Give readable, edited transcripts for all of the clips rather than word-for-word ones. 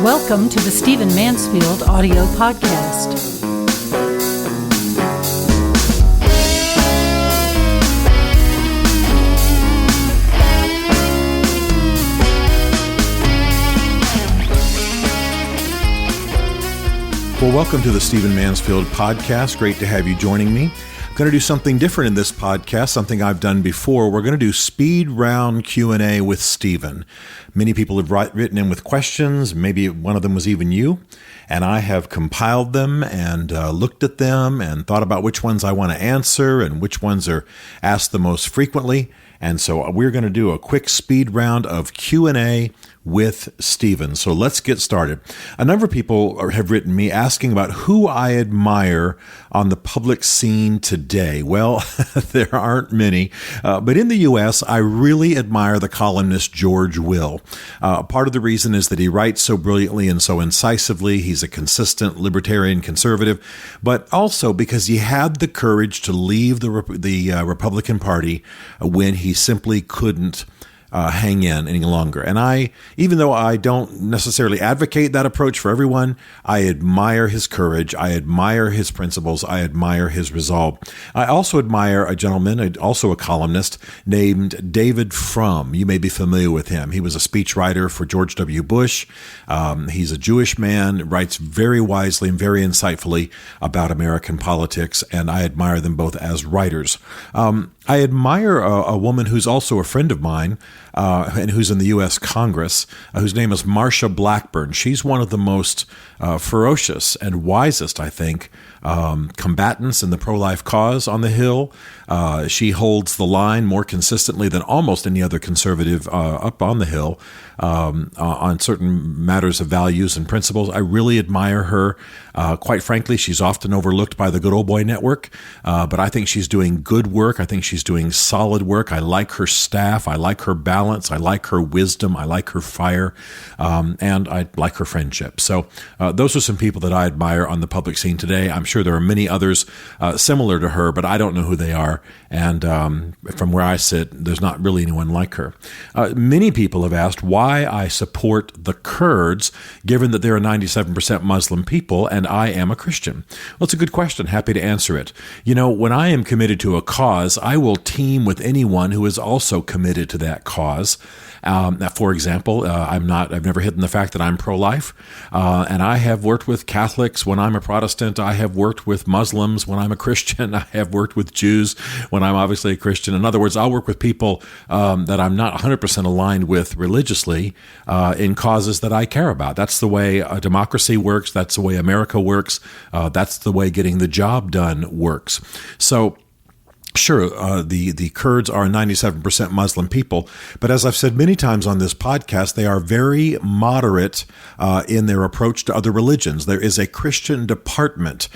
Welcome to the Stephen Mansfield audio podcast. Well, welcome to the Stephen Mansfield podcast. Great to have you joining me. I'm going to do something different in this podcast, something I've done before. We're going to do speed round Q&A with Stephen. Many people have written in with questions. Maybe one of them was even you. And I have compiled them and looked at them and thought about which ones I want to answer and which ones are asked the most frequently. And so we're going to do a quick speed round of Q&A with Stephen. So let's get started. A number of people have written me asking about who I admire on the public scene today. Well, there aren't many, but in the U.S., I really admire the columnist George Will. Part of the reason is that he writes so brilliantly and so incisively. He's a consistent libertarian conservative, but also because he had the courage to leave the Republican Party when he simply couldn't hang in any longer. And even though I don't necessarily advocate that approach for everyone, I admire his courage. I admire his principles. I admire his resolve. I also admire a gentleman, also a columnist, named David Frum. You may be familiar with him. He was a speechwriter for George W. Bush. He's a Jewish man, writes very wisely and very insightfully about American politics, and I admire them both as writers. I admire a woman who's also a friend of mine and who's in the U.S. Congress, whose name is Marsha Blackburn. She's one of the most ferocious and wisest, I think, combatants in the pro-life cause on the Hill. She holds the line more consistently than almost any other conservative up on the Hill on certain matters of values and principles. I really admire her. Quite frankly, she's often overlooked by the Good Old Boy Network, but I think she's doing good work. I think she's doing solid work. I like her staff. I like her balance. I like her wisdom. I like her fire, and I like her friendship. So those are some people that I admire on the public scene today. I'm sure there are many others similar to her, but I don't know who they are. And from where I sit, there's not really anyone like her. Many people have asked why I support the Kurds, given that they're a 97% Muslim people, and I am a Christian. Well, it's a good question. Happy to answer it. You know, when I am committed to a cause, I will team with anyone who is also committed to that cause. For example, I've never hidden the fact that I'm pro-life, and I have worked with Catholics when I'm a Protestant. I have worked with Muslims when I'm a Christian. I have worked with Jews when I'm obviously a Christian. In other words, I'll work with people that I'm not 100% aligned with religiously in causes that I care about. That's the way democracy works. That's the way America works. That's the way getting the job done works. So, sure, the Kurds are 97% Muslim people, but as I've said many times on this podcast, they are very moderate in their approach to other religions. There is a Christian department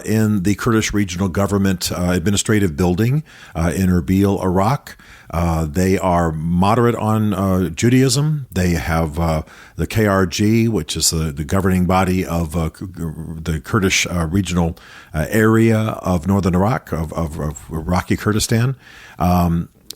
in the Kurdish regional government administrative building in Erbil, Iraq. They are moderate on Judaism. They have the KRG, which is the governing body of the Kurdish regional area of northern Iraq, of Iraqi Kurdistan,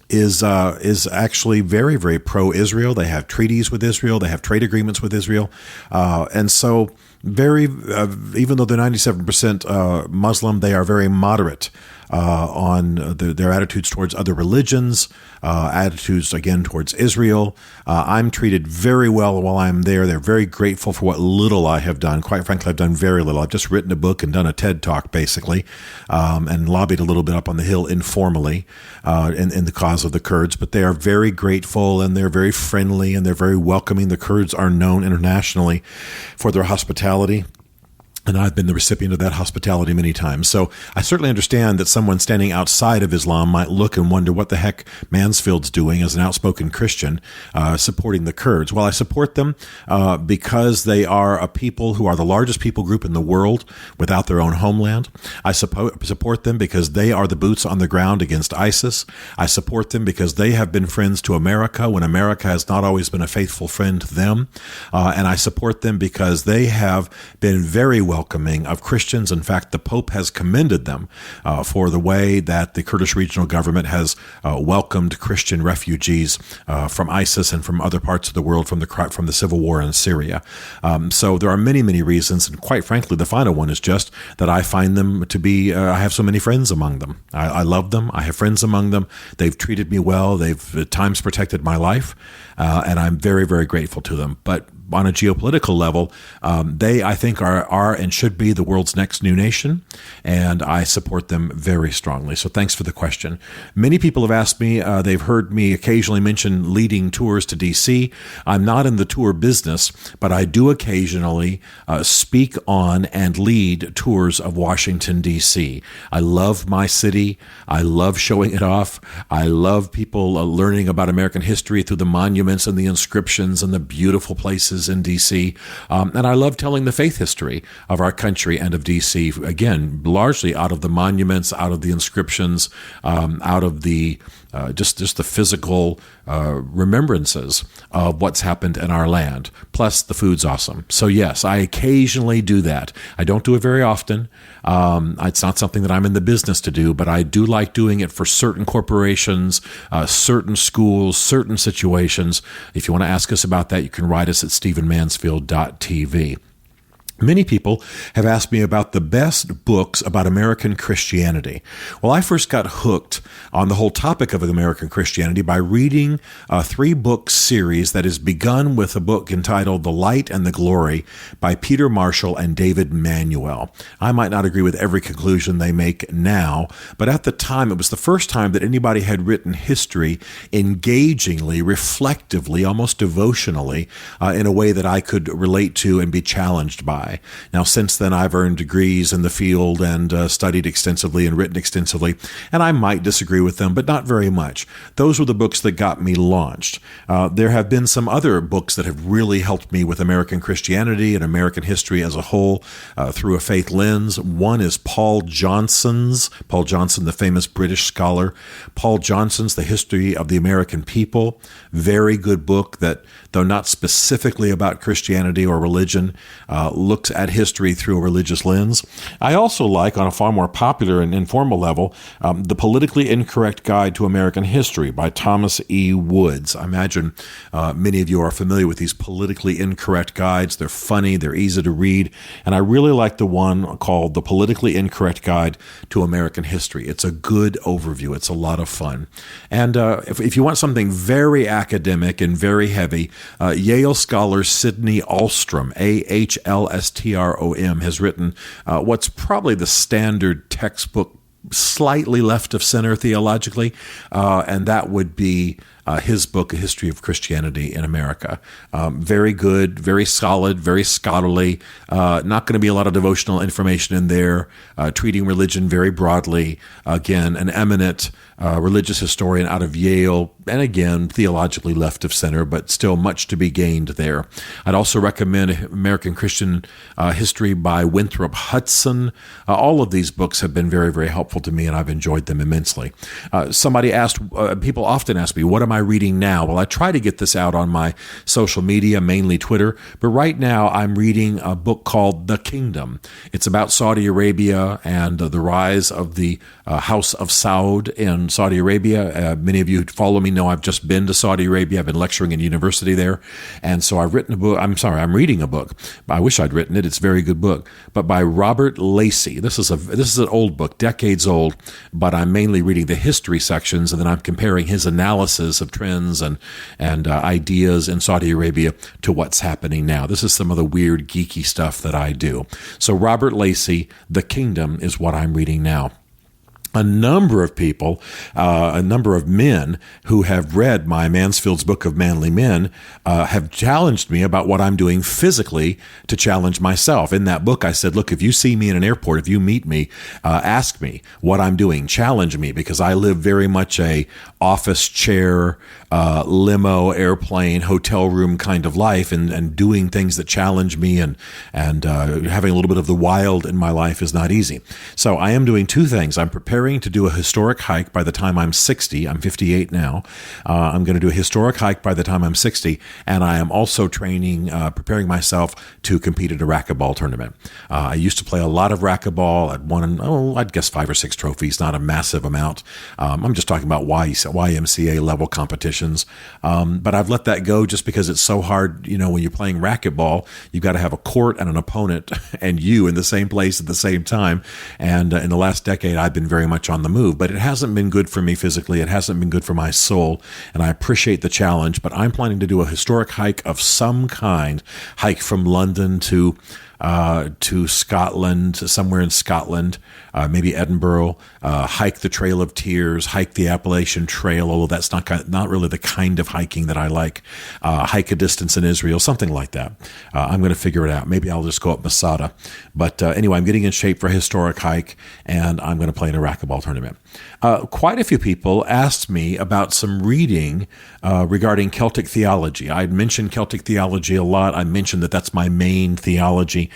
is actually very, very pro-Israel. They have treaties with Israel. They have trade agreements with Israel. And so even though they're 97% Muslim, they are very moderate on their attitudes towards other religions, attitudes, again, towards Israel. I'm treated very well while I'm there. They're very grateful for what little I have done. Quite frankly, I've done very little. I've just written a book and done a TED Talk, basically, and lobbied a little bit up on the Hill informally in the cause of the Kurds. But they are very grateful, and they're very friendly, and they're very welcoming. The Kurds are known internationally for their hospitality. And I've been the recipient of that hospitality many times. So I certainly understand that someone standing outside of Islam might look and wonder what the heck Mansfield's doing as an outspoken Christian supporting the Kurds. Well, I support them because they are a people who are the largest people group in the world without their own homeland. I support them because they are the boots on the ground against ISIS. I support them because they have been friends to America when America has not always been a faithful friend to them. And I support them because they have been very welcoming of Christians. In fact, the Pope has commended them for the way that the Kurdish regional government has welcomed Christian refugees from ISIS and from other parts of the world from the civil war in Syria. So there are many, many reasons, and quite frankly, the final one is just that I find them to be, I have so many friends among them. I love them. I have friends among them. They've treated me well. They've at times protected my life, and I'm very, very grateful to them. But on a geopolitical level, they, I think, are and should be the world's next new nation, and I support them very strongly. So thanks for the question. Many people have asked me, they've heard me occasionally mention leading tours to D.C. I'm not in the tour business, but I do occasionally speak on and lead tours of Washington, D.C. I love my city. I love showing it off. I love people learning about American history through the monuments and the inscriptions and the beautiful places in D.C. And I love telling the faith history of our country and of D.C., again, largely out of the monuments, out of the inscriptions, out of the just the physical remembrances of what's happened in our land. Plus, the food's awesome. So yes, I occasionally do that. I don't do it very often. It's not something that I'm in the business to do, but I do like doing it for certain corporations, certain schools, certain situations. If you want to ask us about that, you can write us at stephenmansfield.tv. Many people have asked me about the best books about American Christianity. Well, I first got hooked on the whole topic of American Christianity by reading a 3-book series that is begun with a book entitled The Light and the Glory by Peter Marshall and David Manuel. I might not agree with every conclusion they make now, but at the time, it was the first time that anybody had written history engagingly, reflectively, almost devotionally, in a way that I could relate to and be challenged by. Now, since then, I've earned degrees in the field and studied extensively and written extensively, and I might disagree with them, but not very much. Those were the books that got me launched. There have been some other books that have really helped me with American Christianity and American history as a whole through a faith lens. One is Paul Johnson, the famous British scholar. Paul Johnson's The History of the American People. Very good book that, though not specifically about Christianity or religion, looks at history through a religious lens. I also like, on a far more popular and informal level, The Politically Incorrect Guide to American History by Thomas E. Woods. I imagine many of you are familiar with these politically incorrect guides. They're funny, they're easy to read, and I really like the one called The Politically Incorrect Guide to American History. It's a good overview. It's a lot of fun. And if you want something very academic and very heavy, Yale scholar Sidney Alstrom, Ahlstrom, has written what's probably the standard textbook, slightly left of center theologically, and that would be his book, A History of Christianity in America. Very good, very solid, very scholarly. Not going to be a lot of devotional information in there, treating religion very broadly. Again, an eminent religious historian out of Yale, and again, theologically left of center, but still much to be gained there. I'd also recommend American Christian History by Winthrop Hudson. All of these books have been very, very helpful to me, and I've enjoyed them immensely. Somebody asked, people often ask me, what am I reading now? Well, I try to get this out on my social media, mainly Twitter, but right now I'm reading a book called The Kingdom. It's about Saudi Arabia and the rise of the House of Saud in Saudi Arabia. Many of you who follow me know I've just been to Saudi Arabia. I've been lecturing in university there, and so I've written a book. I'm reading a book. I wish I'd written it. It's a very good book, but by Robert Lacey. This is an old book, decades old, but I'm mainly reading the history sections, and then I'm comparing his analysis of trends and ideas in Saudi Arabia to what's happening now. This is some of the weird, geeky stuff that I do. So Robert Lacey, The Kingdom, is what I'm reading now. A number of people, a number of men who have read my Mansfield's Book of Manly Men have challenged me about what I'm doing physically to challenge myself. In that book, I said, look, if you see me in an airport, if you meet me, ask me what I'm doing, challenge me, because I live very much a office chair, limo, airplane, hotel room kind of life, and doing things that challenge me and having a little bit of the wild in my life is not easy. So I am doing two things. I'm preparing preparing to do a historic hike by the time I'm 60. I'm 58 now. I'm going to do a historic hike by the time I'm 60, and I am also preparing myself to compete at a racquetball tournament. I used to play a lot of racquetball. I'd won, I'd guess 5 or 6 trophies, not a massive amount. I'm just talking about YMCA level competitions. But I've let that go just because it's so hard. When you're playing racquetball, you've got to have a court and an opponent and you in the same place at the same time. And in the last decade, I've been very much on the move, but it hasn't been good for me physically. It hasn't been good for my soul. And I appreciate the challenge, but I'm planning to do a historic hike of some kind, hike from London to Scotland, somewhere in Scotland, maybe Edinburgh, hike the Trail of Tears, hike the Appalachian Trail, although that's not really the kind of hiking that I like, hike a distance in Israel, something like that. I'm going to figure it out. Maybe I'll just go up Masada. But anyway, I'm getting in shape for a historic hike, and I'm going to play in a racquetball tournament. Quite a few people asked me about some reading regarding Celtic theology. I'd mentioned Celtic theology a lot. I mentioned that that's my main theology.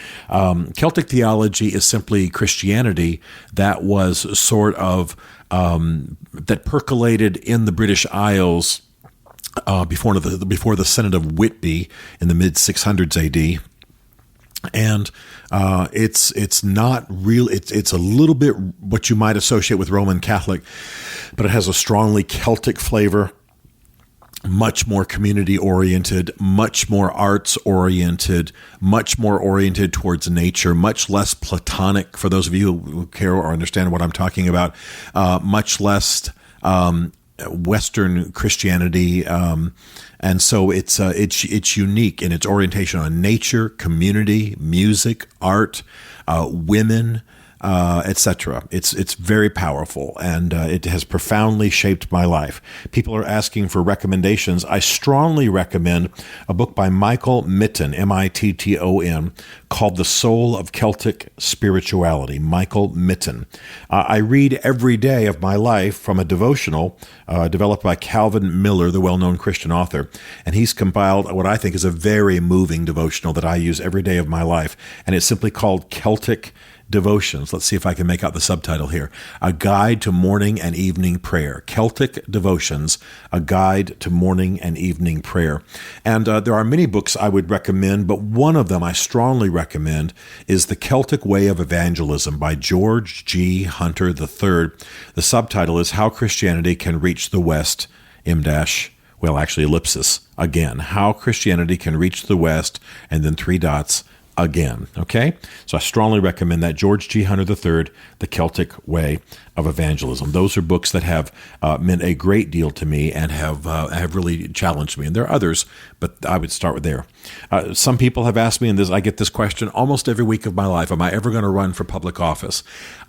Celtic theology is simply Christianity that was sort of that percolated in the British Isles before the Synod of Whitby in the mid 600s AD. And it's not real. It's a little bit what you might associate with Roman Catholic, but it has a strongly Celtic flavor. Much more community-oriented, much more arts-oriented, much more oriented towards nature, much less Platonic, for those of you who care or understand what I'm talking about, much less Western Christianity. And so it's unique in its orientation on nature, community, music, art, women, etc. It's very powerful, and it has profoundly shaped my life. People are asking for recommendations. I strongly recommend a book by Michael Mitton, Mitton, called The Soul of Celtic Spirituality. Michael Mitton. I read every day of my life from a devotional developed by Calvin Miller, the well-known Christian author, and he's compiled what I think is a very moving devotional that I use every day of my life, and it's simply called Celtic Devotions. Let's see if I can make out the subtitle here. A Guide to Morning and Evening Prayer. Celtic Devotions, A Guide to Morning and Evening Prayer. And there are many books I would recommend, but one of them I strongly recommend is The Celtic Way of Evangelism by George G. Hunter III. The subtitle is How Christianity Can Reach the West, ellipsis, again. How Christianity Can Reach the West, and then 3 dots, again. Okay? So I strongly recommend that. George G. Hunter III, The Celtic Way of Evangelism. Those are books that have meant a great deal to me and have really challenged me. And there are others, but I would start with there. Some people have asked me, and I get this question almost every week of my life, am I ever going to run for public office?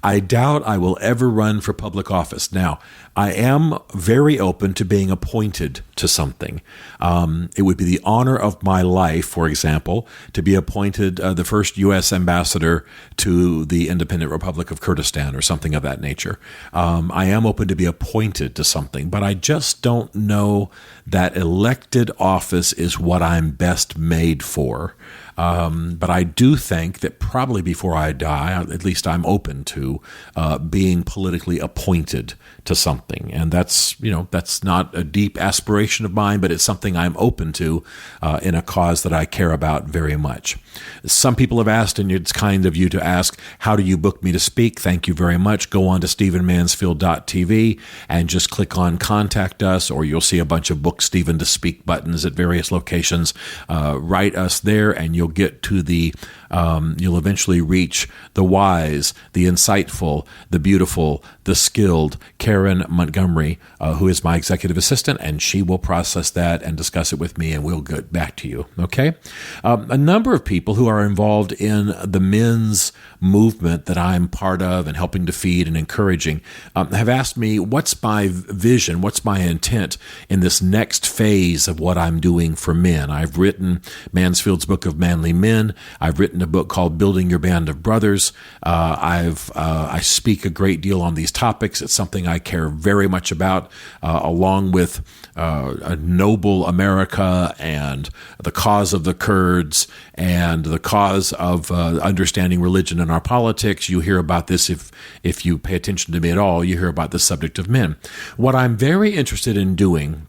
I doubt I will ever run for public office. Now, I am very open to being appointed to something. It would be the honor of my life, for example, to be appointed the first U.S. ambassador to the Independent Republic of Kurdistan or something of that nature. I am open to be appointed to something, but I just don't know that elected office is what I'm best made for. But I do think that probably before I die, at least I'm open to being politically appointed to something. And that's not a deep aspiration of mine, but it's something I'm open to in a cause that I care about very much. Some people have asked, and it's kind of you to ask, how do you book me to speak? Thank you very much. Go on to stephenmansfield.tv and just click on Contact Us, or you'll see a bunch of Book Stephen to Speak buttons at various locations. Write us there, and you'll get to you'll eventually reach the wise, the insightful, the beautiful, the skilled Karen Montgomery, who is my executive assistant, and she will process that and discuss it with me, and we'll get back to you. Okay? A number of people who are involved in the men's movement that I'm part of and helping to feed and encouraging have asked me, what's my vision, what's my intent in this next phase of what I'm doing for men? I've written Mansfield's Book of Manly Men. I've written a book called Building Your Band of Brothers. I speak a great deal on these topics. It's something I care very much about, along with a noble America and the cause of the Kurds and the cause of understanding religion in our politics. You hear about this if you pay attention mentioned to me at all. You hear about the subject of men. What I'm very interested in doing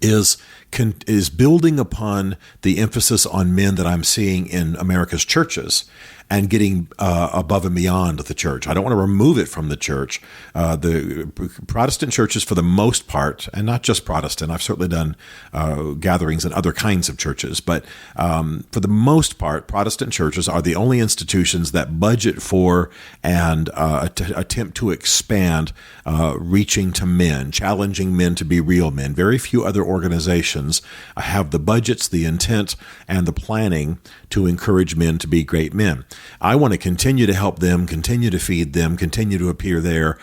is building upon the emphasis on men that I'm seeing in America's churches and getting above and beyond the church. I don't want to remove it from the church. The Protestant churches, for the most part, and not just Protestant, I've certainly done gatherings in other kinds of churches, but for the most part, Protestant churches are the only institutions that budget for and attempt to expand reaching to men, challenging men to be real men. Very few other organizations have the budgets, the intent, and the planning to encourage men to be great men. I want to continue to help them, continue to feed them, continue to appear there,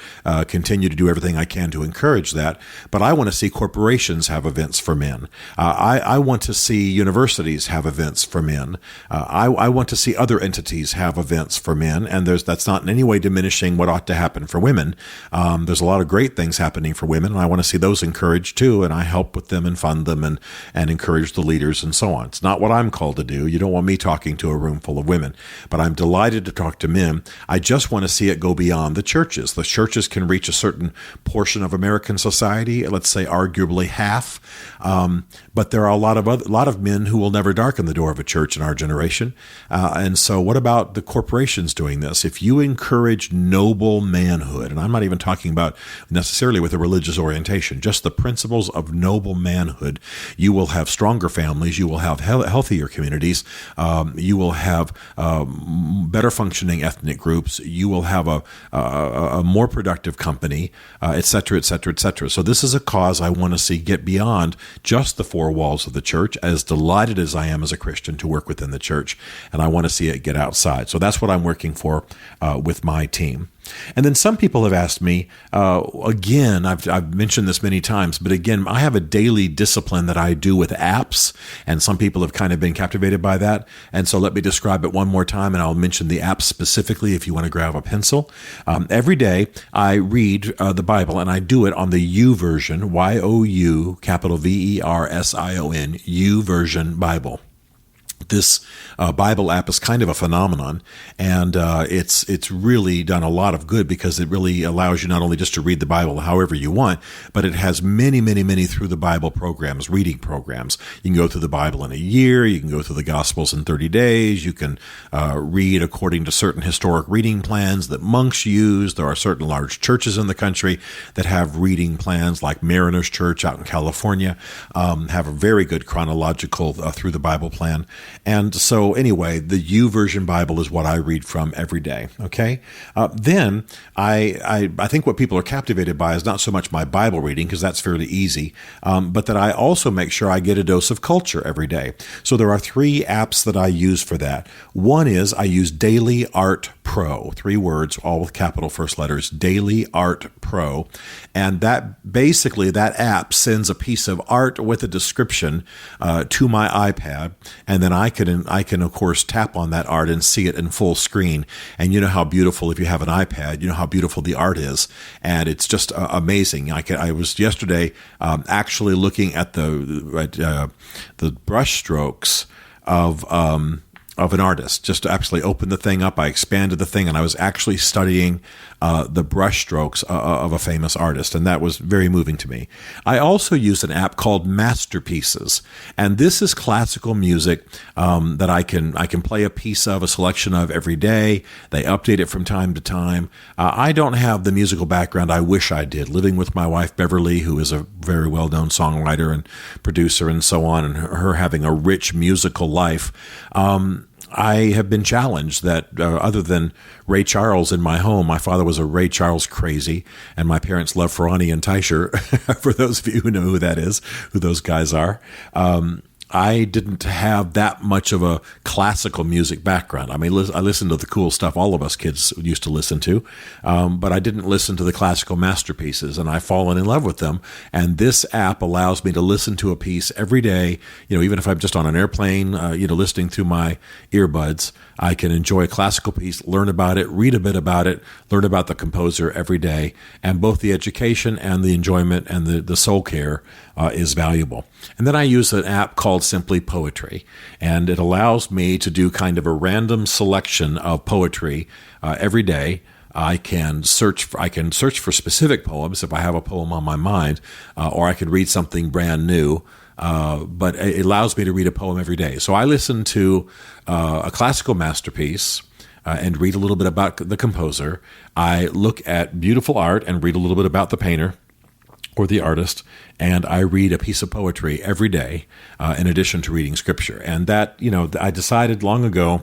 continue to do everything I can to encourage that. But I want to see corporations have events for men. I want to see universities have events for men. I want to see other entities have events for men. And that's not in any way diminishing what ought to happen for women. There's a lot of great things happening for women, and I want to see those encouraged too. And I help with them and fund them and encourage the leaders and so on. It's not what I'm called to do. You don't want me talking to a room full of women, but I'm delighted to talk to men. I just want to see it go beyond the churches. The churches can reach a certain portion of American society, let's say arguably half, but there are a lot of men who will never darken the door of a church in our generation. And so what about the corporations doing this? If you encourage noble manhood, and I'm not even talking about necessarily with a religious orientation, just the principles of noble manhood, you will have stronger families, you will have healthier communities, you will have better functioning ethnic groups, you will have a more productive company, et cetera, et cetera, et cetera. So this is a cause I want to see get beyond just the four walls of the church, as delighted as I am as a Christian to work within the church, and I want to see it get outside. So that's what I'm working for with my team. And then some people have asked me, again, I've mentioned this many times, but again, I have a daily discipline that I do with apps, and some people have kind of been captivated by that. And so let me describe it one more time, and I'll mention the app specifically if you want to grab a pencil. Every day I read the Bible, and I do it on the U version, Y-O-U, capital V-E-R-S-I-O-N, U version Bible. This Bible app is kind of a phenomenon, and it's really done a lot of good because it really allows you not only just to read the Bible however you want, but it has many, many, many through the Bible programs, reading programs. You can go through the Bible in a year. You can go through the Gospels in 30 days. You can read according to certain historic reading plans that monks use. There are certain large churches in the country that have reading plans, like Mariners Church out in California, have a very good chronological through the Bible plan. And so anyway, the U version Bible is what I read from every day. Okay. Then I think what people are captivated by is not so much my Bible reading, because that's fairly easy, but that I also make sure I get a dose of culture every day. So there are 3 apps that I use for that. One is I use Daily Art Pro, 3 words, all with capital first letters, Daily Art Pro. And that app sends a piece of art with a description to my iPad. And then I can of course tap on that art and see it in full screen. And you know how beautiful, if you have an iPad, you know how beautiful the art is. And it's just amazing. I was yesterday actually looking at the brush strokes of an artist. Just to actually open the thing up, I expanded the thing, and I was actually studying the brush strokes of a famous artist, and that was very moving to me. I also use an app called Masterpieces, and this is classical music that I can play a piece of, a selection of every day. They update it from time to time. I don't have the musical background I wish I did, living with my wife Beverly, who is a very well-known songwriter and producer and so on, and her having a rich musical life. I have been challenged that other than Ray Charles in my home, my father was a Ray Charles crazy, and my parents loved Ferrani and Teicher, for those of you who know who that is, who those guys are. I didn't have that much of a classical music background. I mean, I listened to the cool stuff all of us kids used to listen to, but I didn't listen to the classical masterpieces, and I've fallen in love with them. And this app allows me to listen to a piece every day, even if I'm just on an airplane, listening through my earbuds. I can enjoy a classical piece, learn about it, read a bit about it, learn about the composer every day, and both the education and the enjoyment and the soul care is valuable. And then I use an app called Simply Poetry, and it allows me to do kind of a random selection of poetry every day I can search for specific poems if I have a poem on my mind, or I could read something brand new. But it allows me to read a poem every day. So I listen to a classical masterpiece and read a little bit about the composer. I look at beautiful art and read a little bit about the painter or the artist, and I read a piece of poetry every day in addition to reading scripture. And that, I decided long ago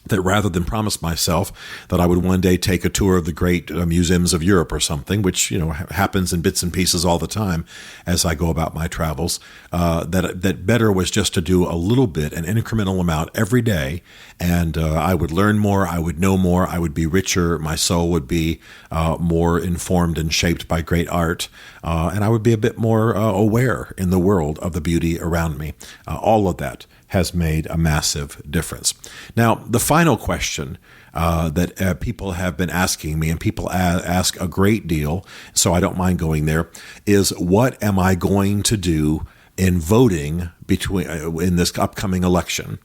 that rather than promise myself that I would one day take a tour of the great museums of Europe or something, which happens in bits and pieces all the time as I go about my travels, that better was just to do a little bit, an incremental amount every day, and I would learn more, I would know more, I would be richer, my soul would be more informed and shaped by great art, and I would be a bit more aware in the world of the beauty around me. All of that has made a massive difference. Now, the final question that people have been asking me, and people ask a great deal, so I don't mind going there, is what am I going to do in voting in this upcoming election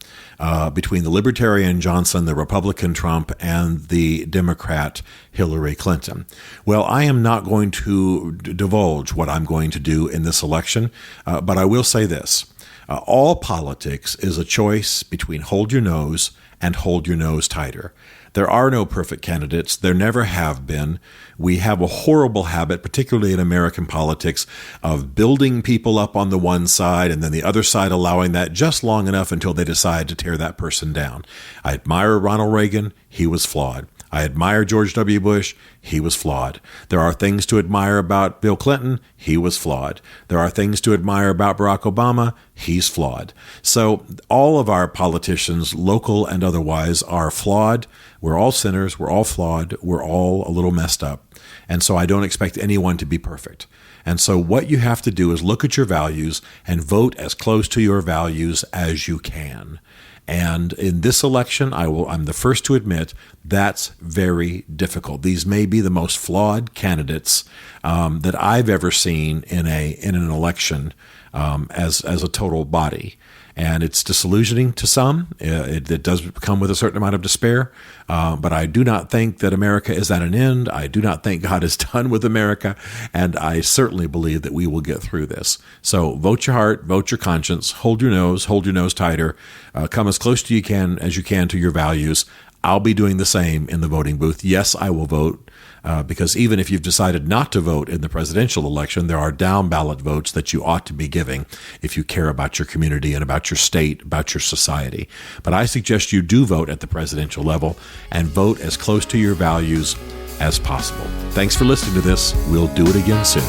between the Libertarian Johnson, the Republican Trump, and the Democrat Hillary Clinton? Well, I am not going to divulge what I'm going to do in this election, but I will say this. All politics is a choice between hold your nose and hold your nose tighter. There are no perfect candidates. There never have been. We have a horrible habit, particularly in American politics, of building people up on the one side and then the other side allowing that just long enough until they decide to tear that person down. I admire Ronald Reagan. He was flawed. I admire George W. Bush. He was flawed. There are things to admire about Bill Clinton. He was flawed. There are things to admire about Barack Obama. He's flawed. So all of our politicians, local and otherwise, are flawed. We're all sinners. We're all flawed. We're all a little messed up. And so I don't expect anyone to be perfect. And so what you have to do is look at your values and vote as close to your values as you can. And in this election, I'm the first to admit that's very difficult. These may be the most flawed candidates that I've ever seen in an election as a total body. And it's disillusioning to some. It does come with a certain amount of despair. But I do not think that America is at an end. I do not think God is done with America. And I certainly believe that we will get through this. So vote your heart, vote your conscience, hold your nose tighter, come as close to as you can to your values. I'll be doing the same in the voting booth. Yes, I will vote. Because even if you've decided not to vote in the presidential election, there are down ballot votes that you ought to be giving if you care about your community and about your state, about your society. But I suggest you do vote at the presidential level and vote as close to your values as possible. Thanks for listening to this. We'll do it again soon.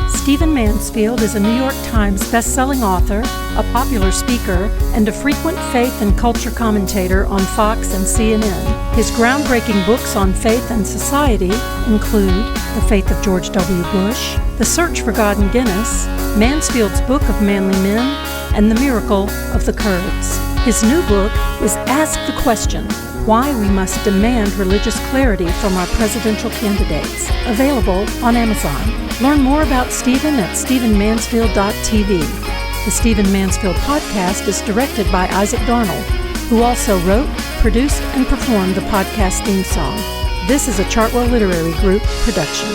Stephen Mansfield is a New York Times best-selling author, a popular speaker, and a frequent faith and culture commentator on Fox and CNN. His groundbreaking books on faith and society include The Faith of George W. Bush, The Search for God in Guinness, Mansfield's Book of Manly Men, and The Miracle of the Kurds. His new book is Ask the Question: Why We Must Demand Religious Clarity from Our Presidential Candidates, available on Amazon. Learn more about Stephen at stephenmansfield.tv. The Stephen Mansfield podcast is directed by Isaac Darnold, who also wrote, produced, and performed the podcast theme song. This is a Chartwell Literary Group production.